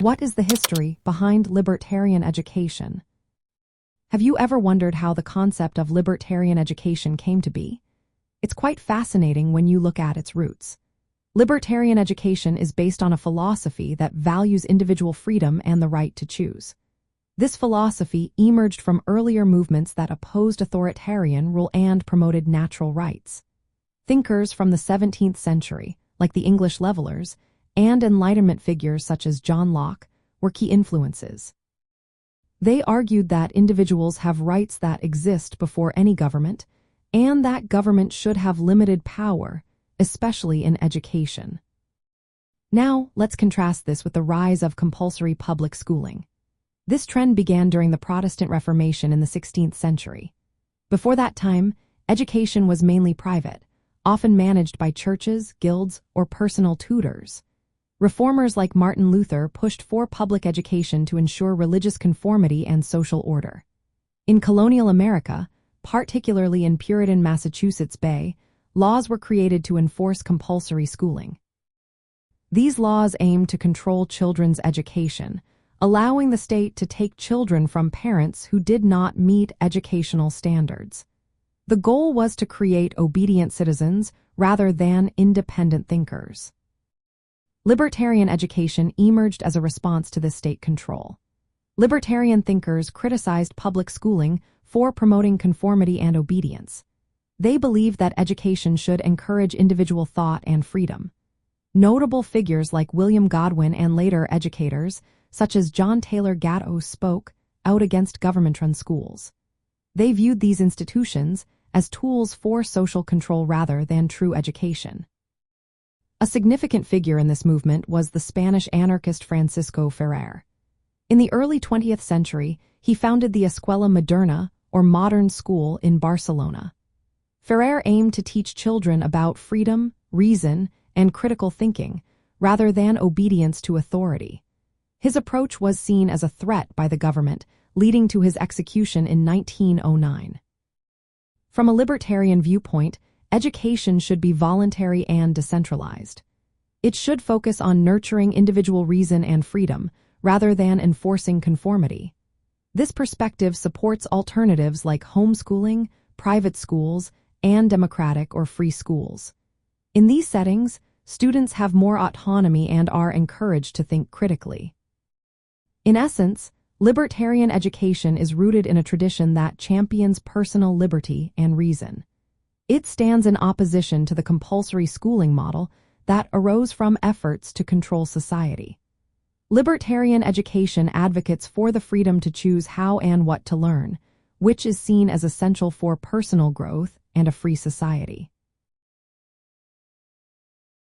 What is the history behind libertarian education? Have you ever wondered how the concept of libertarian education came to be? It's quite fascinating when you look at its roots. Libertarian education is based on a philosophy that values individual freedom and the right to choose. This philosophy emerged from earlier movements that opposed authoritarian rule and promoted natural rights. Thinkers from the 17th century, like the English Levelers, and Enlightenment figures such as John Locke were key influences. They argued that individuals have rights that exist before any government, and that government should have limited power, especially in education. Now, let's contrast this with the rise of compulsory public schooling. This trend began during the Protestant Reformation in the 16th century. Before that time, education was mainly private, often managed by churches, guilds, or personal tutors. Reformers like Martin Luther pushed for public education to ensure religious conformity and social order. In colonial America, particularly in Puritan Massachusetts Bay, laws were created to enforce compulsory schooling. These laws aimed to control children's education, allowing the state to take children from parents who did not meet educational standards. The goal was to create obedient citizens rather than independent thinkers. Libertarian education emerged as a response to this state control. Libertarian thinkers criticized public schooling for promoting conformity and obedience. They believed that education should encourage individual thought and freedom. Notable figures like William Godwin and later educators, such as John Taylor Gatto, spoke out against government-run schools. They viewed these institutions as tools for social control rather than true education. A significant figure in this movement was the Spanish anarchist Francisco Ferrer. In the early 20th century, he founded the Escuela Moderna, or modern school, in Barcelona. Ferrer aimed to teach children about freedom, reason, and critical thinking, rather than obedience to authority. His approach was seen as a threat by the government, leading to his execution in 1909. From a libertarian viewpoint, education should be voluntary and decentralized. It should focus on nurturing individual reason and freedom, rather than enforcing conformity. This perspective supports alternatives like homeschooling, private schools, and democratic or free schools. In these settings, students have more autonomy and are encouraged to think critically. In essence, libertarian education is rooted in a tradition that champions personal liberty and reason. It stands in opposition to the compulsory schooling model that arose from efforts to control society. Libertarian education advocates for the freedom to choose how and what to learn, which is seen as essential for personal growth and a free society.